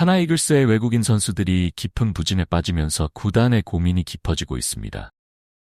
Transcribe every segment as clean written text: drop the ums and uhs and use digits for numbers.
하나 이글스의 외국인 선수들이 깊은 부진에 빠지면서 구단의 고민이 깊어지고 있습니다.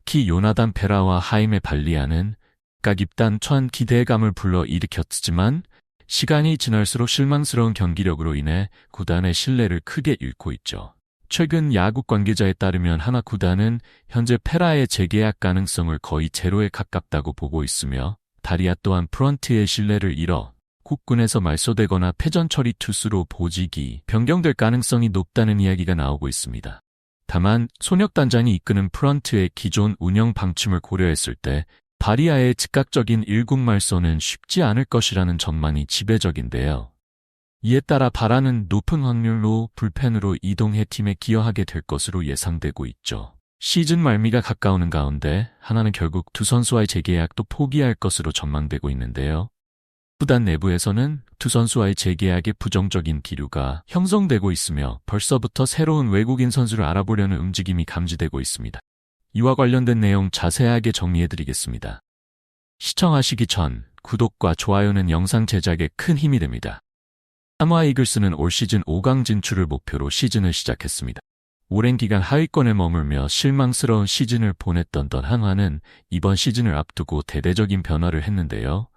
특히 요나단 페라와 하임에 발리아는 각입단 천 기대감을 불러일으켰지만 시간이 지날수록 실망스러운 경기력으로 인해 구단의 신뢰를 크게 잃고 있죠. 최근 야구 관계자에 따르면 하나 구단은 현재 페라의 재계약 가능성을 거의 제로에 가깝다고 보고 있으며 다리아 또한 프런트의 신뢰를 잃어 국군에서 말소되거나 패전 처리 투수로 보직이 변경될 가능성이 높다는 이야기가 나오고 있습니다. 다만 손혁단장이 이끄는 프런트의 기존 운영 방침을 고려했을 때 바리아의 즉각적인 일국 말소는 쉽지 않을 것이라는 전망이 지배적인데요. 이에 따라 바라는 높은 확률로 불펜으로 이동해 팀에 기여하게 될 것으로 예상되고 있죠. 시즌 말미가 가까우는 가운데 하나는 결국 두 선수와의 재계약도 포기할 것으로 전망되고 있는데요. 구단 내부에서는 두 선수와의 재계약에 부정적인 기류가 형성되고 있으며 벌써부터 새로운 외국인 선수를 알아보려는 움직임이 감지되고 있습니다. 이와 관련된 내용 자세하게 정리해드리겠습니다. 시청하시기 전 구독과 좋아요는 영상 제작에 큰 힘이 됩니다. 한화 이글스는 올 시즌 5강 진출을 목표로 시즌을 시작했습니다. 오랜 기간 하위권에 머물며 실망스러운 시즌을 보냈던 한화는 이번 시즌을 앞두고 대대적인 변화를 했는데요.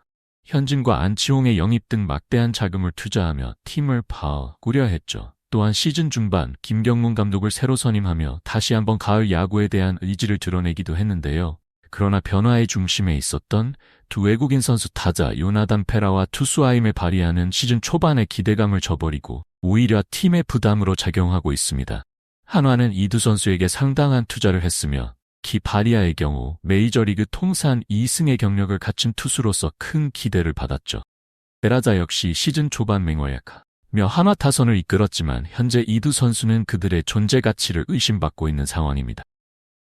현진과 안치홍의 영입 등 막대한 자금을 투자하며 팀을 바꾸려 했죠. 또한 시즌 중반 김경문 감독을 새로 선임하며 다시 한번 가을 야구에 대한 의지를 드러내기도 했는데요. 그러나 변화의 중심에 있었던 두 외국인 선수 타자 요나단 페라와 투수 하임에 발휘하는 시즌 초반의 기대감을 저버리고 오히려 팀의 부담으로 작용하고 있습니다. 한화는 이 두 선수에게 상당한 투자를 했으며 특히 바리아의 경우 메이저리그 통산 2승의 경력을 갖춘 투수로서 큰 기대를 받았죠. 베라자 역시 시즌 초반 맹활약하며 한화 타선을 이끌었지만 현재 이 두 선수는 그들의 존재 가치를 의심받고 있는 상황입니다.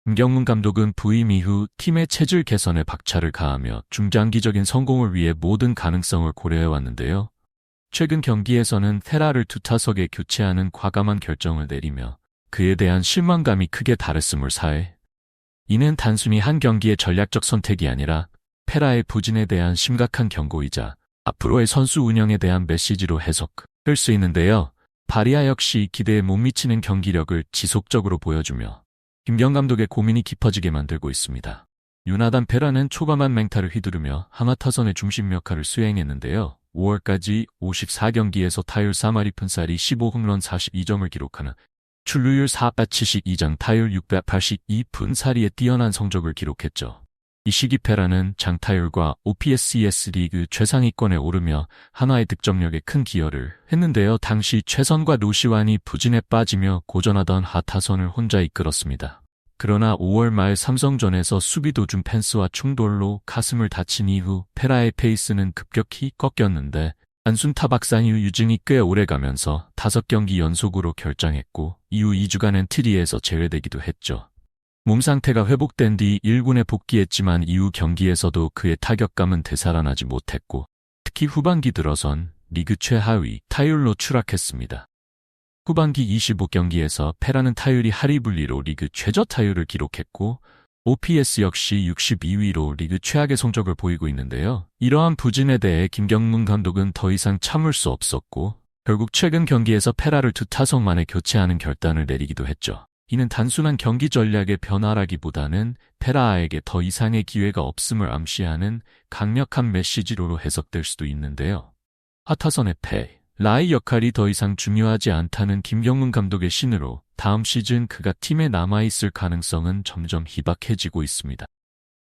김경문 감독은 부임 이후 팀의 체질 개선에 박차를 가하며 중장기적인 성공을 위해 모든 가능성을 고려해왔는데요. 최근 경기에서는 테라를 두 타석에 교체하는 과감한 결정을 내리며 그에 대한 실망감이 크게 달했음을 사해 이는 단순히 한 경기의 전략적 선택이 아니라 페라의 부진에 대한 심각한 경고이자 앞으로의 선수 운영에 대한 메시지로 해석될 수 있는데요. 바리아 역시 기대에 못 미치는 경기력을 지속적으로 보여주며 김경 감독의 고민이 깊어지게 만들고 있습니다. 요나단 페라는 초반만 맹타를 휘두르며 한화 타선의 중심 역할을 수행했는데요. 5월까지 54경기에서 타율 3할 2푼 15홈런 42점을 기록하는 출루율 472장 타율 682푼 4리의 뛰어난 성적을 기록했죠. 이 시기 페라는 장타율과 OPS 리그 최상위권에 오르며 한화의 득점력에 큰 기여를 했는데요. 당시 최선과 노시환이 부진에 빠지며 고전하던 하타선을 혼자 이끌었습니다. 그러나 5월 말 삼성전에서 수비 도중 펜스와 충돌로 가슴을 다친 이후 페라의 페이스는 급격히 꺾였는데 단순 타박상 이후 유증이 꽤 오래가면서 5경기 연속으로 결장했고 이후 2주간은 트리에서 제외되기도 했죠. 몸 상태가 회복된 뒤 1군에 복귀했지만 이후 경기에서도 그의 타격감은 되살아나지 못했고 특히 후반기 들어선 리그 최하위 타율로 추락했습니다. 후반기 25경기에서 페라는 타율이 하리분리로 리그 최저 타율을 기록했고 OPS 역시 62위로 리그 최악의 성적을 보이고 있는데요. 이러한 부진에 대해 김경문 감독은 더 이상 참을 수 없었고 결국 최근 경기에서 페라를 두 타석 만에 교체하는 결단을 내리기도 했죠. 이는 단순한 경기 전략의 변화라기보다는 페라에게 더 이상의 기회가 없음을 암시하는 강력한 메시지로 해석될 수도 있는데요. 하타선의 라이 역할이 더 이상 중요하지 않다는 김경문 감독의 신으로 다음 시즌 그가 팀에 남아있을 가능성은 점점 희박해지고 있습니다.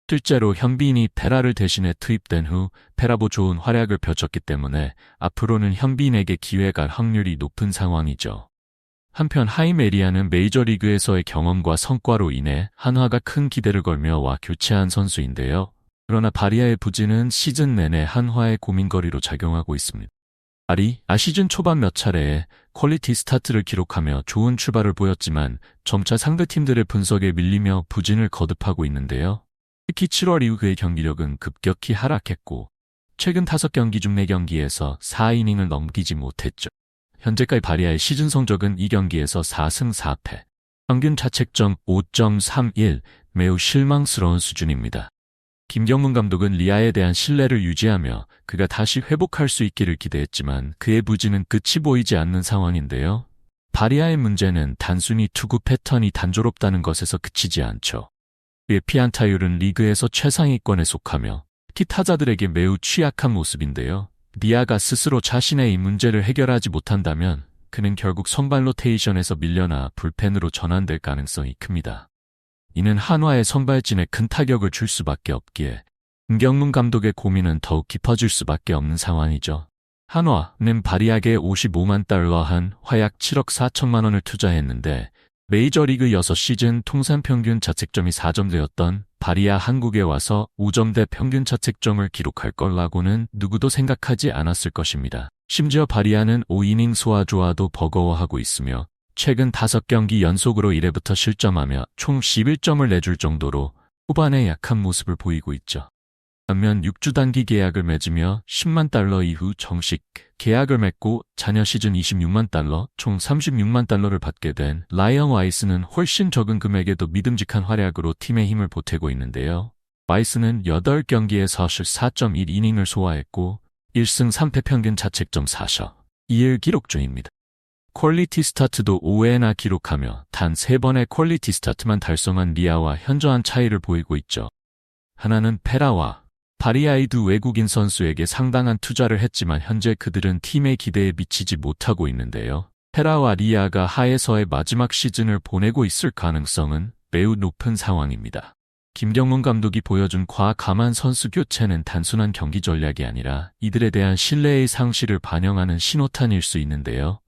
실제로 현빈이 페라를 대신해 투입된 후 페라보 좋은 활약을 펼쳤기 때문에 앞으로는 현빈에게 기회가 갈 확률이 높은 상황이죠. 한편 하이메리아는 메이저리그에서의 경험과 성과로 인해 한화가 큰 기대를 걸며 와 교체한 선수인데요. 그러나 바리아의 부진은 시즌 내내 한화의 고민거리로 작용하고 있습니다. 시즌 초반 몇 차례에 퀄리티 스타트를 기록하며 좋은 출발을 보였지만 점차 상대팀들의 분석에 밀리며 부진을 거듭하고 있는데요. 특히 7월 이후 그의 경기력은 급격히 하락했고 최근 5경기 중 4경기에서 4이닝을 넘기지 못했죠. 현재까지 바리아의 시즌 성적은 2경기에서 4승 4패, 평균 자책점 5.31, 매우 실망스러운 수준입니다. 김경문 감독은 리아에 대한 신뢰를 유지하며 그가 다시 회복할 수 있기를 기대했지만 그의 부진은 끝이 보이지 않는 상황인데요. 바리아의 문제는 단순히 투구 패턴이 단조롭다는 것에서 그치지 않죠. 그의 피안타율은 리그에서 최상위권에 속하며 티 타자들에게 매우 취약한 모습인데요. 리아가 스스로 자신의 이 문제를 해결하지 못한다면 그는 결국 선발 로테이션에서 밀려나 불펜으로 전환될 가능성이 큽니다. 이는 한화의 선발진에 큰 타격을 줄 수밖에 없기에 김경문 감독의 고민은 더욱 깊어질 수밖에 없는 상황이죠. 한화는 바리아에게 55만 달러 한 화약 7억 4천만 원을 투자했는데 메이저리그 6시즌 통산 평균 자책점이 4점대였던 바리아 한국에 와서 5점대 평균 자책점을 기록할 거라고는 누구도 생각하지 않았을 것입니다. 심지어 바리아는 5이닝 소화조화도 버거워하고 있으며 최근 5경기 연속으로 1회부터 실점하며 총 11점을 내줄 정도로 후반에 약한 모습을 보이고 있죠. 반면 6주 단기 계약을 맺으며 10만 달러 이후 정식 계약을 맺고 자녀 시즌 26만 달러, 총 36만 달러를 받게 된 라이언 와이스는 훨씬 적은 금액에도 믿음직한 활약으로 팀의 힘을 보태고 있는데요. 와이스는 8경기에서 4.1이닝을 소화했고 1승 3패 평균 자책점 4셔 2일 기록 중입니다. 퀄리티 스타트도 5회나 기록하며 단 3번의 퀄리티 스타트만 달성한 리아와 현저한 차이를 보이고 있죠. 하나는 페라와 바리아의 두 외국인 선수에게 상당한 투자를 했지만 현재 그들은 팀의 기대에 미치지 못하고 있는데요. 페라와 리아가 하에서의 마지막 시즌을 보내고 있을 가능성은 매우 높은 상황입니다. 김경문 감독이 보여준 과감한 선수 교체는 단순한 경기 전략이 아니라 이들에 대한 신뢰의 상실을 반영하는 신호탄일 수 있는데요.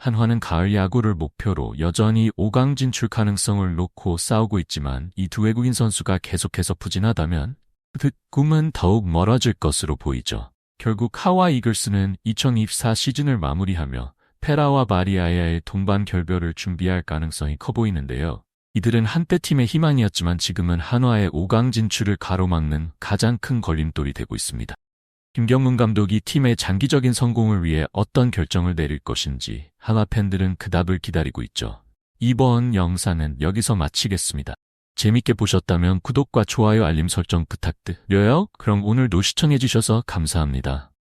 한화는 가을 야구를 목표로 여전히 5강 진출 가능성을 놓고 싸우고 있지만 이 두 외국인 선수가 계속해서 부진하다면 그 꿈은 더욱 멀어질 것으로 보이죠. 결국 하와 이글스는 2024 시즌을 마무리하며 페라와 바리아의 동반 결별을 준비할 가능성이 커 보이는데요. 이들은 한때 팀의 희망이었지만 지금은 한화의 5강 진출을 가로막는 가장 큰 걸림돌이 되고 있습니다. 김경문 감독이 팀의 장기적인 성공을 위해 어떤 결정을 내릴 것인지 한화 팬들은 그 답을 기다리고 있죠. 이번 영상은 여기서 마치겠습니다. 재밌게 보셨다면 구독과 좋아요 알림 설정 부탁드려요. 그럼 오늘도 시청해주셔서 감사합니다.